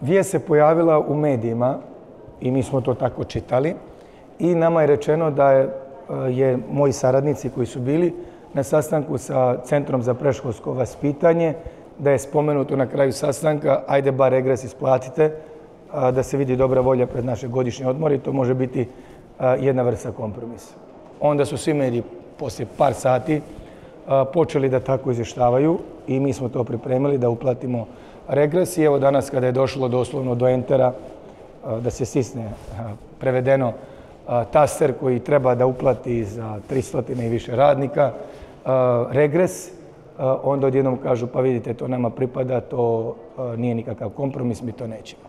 Vijest se pojavila u medijima i mi smo to tako čitali i nama je rečeno da je moji saradnici koji su bili na sastanku sa Centrom za predškolsko vaspitanje, da je spomenuto na kraju sastanka, ajde bar regres isplatite, da se vidi dobra volja pred naše godišnje odmore i to može biti jedna vrsta kompromisa. Onda su svi mediji poslije par sati počeli da tako izvještavaju i mi smo to pripremili da uplatimo regres i evo danas kada je došlo doslovno do entera da se stisne prevedeno taster koji treba da uplati za 300 i više radnika regres, onda odjednom kažu pa vidite to nama pripada, to nije nikakav kompromis, mi to nećemo.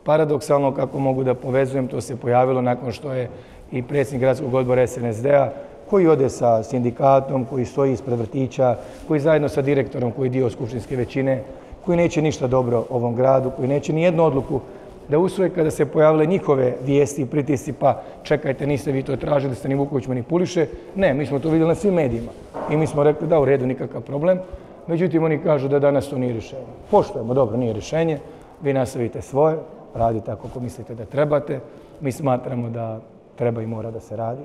Paradoksalno kako mogu da povezujem, to se pojavilo nakon što je i predsjednik gradskog odbora SNSD-a koji ode sa sindikatom, koji stoji ispred vrtića, koji zajedno sa direktorom koji je dio skupštinske većine, koji neće ništa dobro ovom gradu, koji neće ni jednu odluku da usvoje kada se pojavile njihove vijesti i pritisci, pa čekajte, niste vi to tražili, Stani Vuković manipuliše. Ne, mi smo to vidjeli na svim medijima i mi smo rekli da u redu, nikakav problem. Međutim, oni kažu da danas to nije rješenje. Poštujemo, dobro, nije rješenje, vi nastavite svoje, radite ako mislite da trebate. Mi smatramo da treba i mora da se radi,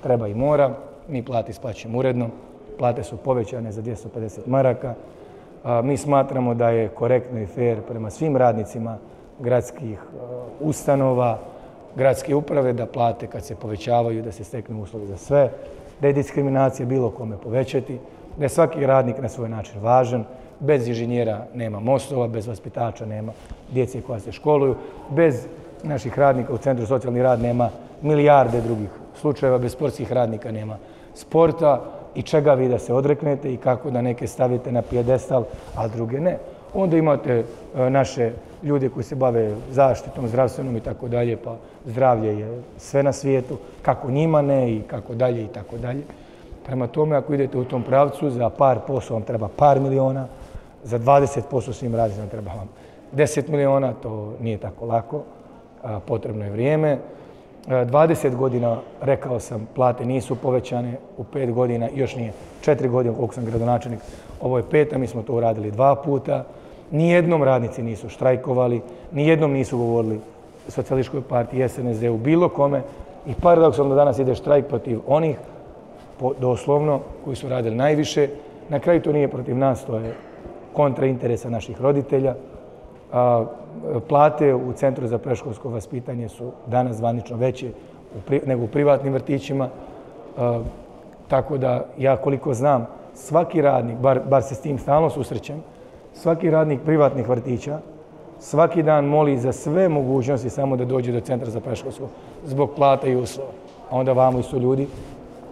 treba i mora, mi plate isplaćujemo uredno, plate su povećane za 250 maraka. Mi smatramo da je korektno i fair prema svim radnicima gradskih ustanova, gradske uprave da plate kad se povećavaju, da se steknu uslovi za sve, da je diskriminacija bilo kome povećati, da je svaki radnik na svoj način važan, bez inženjera nema mostova, bez vaspitača nema djece koja se školuju, bez naših radnika u Centru socijalni rad nema milijarde drugih slučajeva, bez sportskih radnika nema sporta i čega vi da se odreknete i kako da neke stavite na pijedestal, a druge ne. Onda imate naše ljude koji se bave zaštitom, zdravstvenom i tako dalje, pa zdravlje je sve na svijetu, kako njima ne i kako dalje i tako dalje. Prema tome, ako idete u tom pravcu, za par posto vam treba par miliona, za 20% svim radnicima treba vam 10 miliona, to nije tako lako, potrebno je vrijeme. 20 godina, rekao sam, plate nisu povećane, u 5 godina, još nije 4 godine koliko sam gradonačelnik, ovo je 5, mi smo to uradili 2 puta. Nijednom radnici nisu štrajkovali, nijednom nisu govorili Socijalističkoj partiji, SNSD-u, bilo kome i paradoksalno danas ide štrajk protiv onih, doslovno, koji su radili najviše. Na kraju to nije protiv nas, to je kontra interesa naših roditelja. Plate u Centru za predškolsko vaspitanje su danas zvanično veće nego u privatnim vrtićima. Tako da ja koliko znam, svaki radnik, bar se s tim stalno susrećem, svaki radnik privatnih vrtića svaki dan moli za sve mogućnosti samo da dođe do Centra za predškolsko zbog plata i uslova. A onda vamo isto ljudi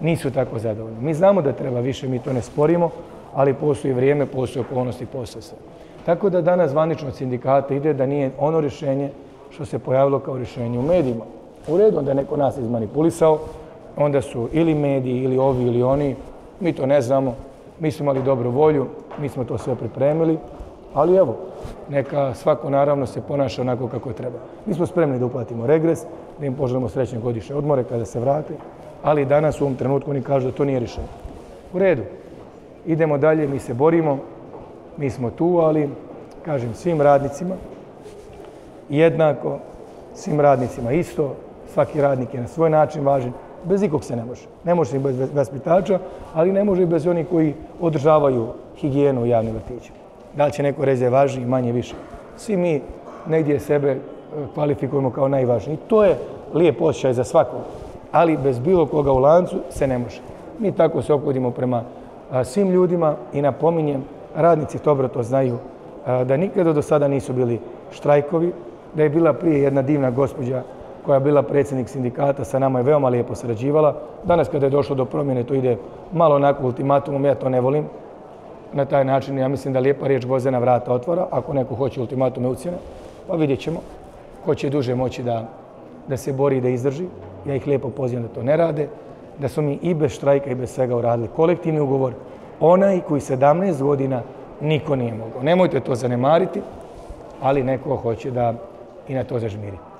nisu tako zadovoljni. Mi znamo da treba više, mi to ne sporimo, ali postoji vrijeme, postoji okolnosti, postoji sve. Tako da danas zvanično od sindikata ide da nije ono rješenje što se pojavilo kao rješenje u medijima. U redu, onda je neko nas izmanipulisao, onda su ili mediji, ili ovi, ili oni, mi to ne znamo, mi smo imali dobru volju, mi smo to sve pripremili, ali evo, neka svako naravno se ponaša onako kako treba. Mi smo spremni da uplatimo regres, da im poželimo srećne godišnje odmore kada se vrate, ali danas u ovom trenutku oni kažu da to nije rješenje. U redu, idemo dalje, mi se borimo, mi smo tu, ali kažem svim radnicima jednako, svim radnicima isto, svaki radnik je na svoj način važan, bez nikog se ne može. Ne može se i bez vaspitača, ali ne može i bez onih koji održavaju higijenu u javnim vrtićima. Da li će neko reći da je važniji, manje, više? Svi mi negdje sebe kvalifikujemo kao najvažniji. I to je lijep osjećaj za svakog, ali bez bilo koga u lancu se ne može. Mi tako se ophodimo prema svim ljudima i napominjem, radnici dobro to znaju, da nikada do sada nisu bili štrajkovi, da je bila prije jedna divna gospođa koja je bila predsjednik sindikata, sa nama je veoma lijepo sarađivala. Danas kada je došlo do promjene, to ide malo onako ultimatumom, ja to ne volim. Na taj način, ja mislim da lijepa riječ Gvozdena vrata otvara, ako neko hoće ultimatume ucjene, pa vidjet ćemo. Ko će duže moći da se bori i da izdrži. Ja ih lijepo pozivam da to ne rade, da su mi i bez štrajka i bez svega uradili kolektivni ugovor, onaj koji 17 godina niko nije mogao. Nemojte to zanemariti, ali neko hoće da i na to zažmiri.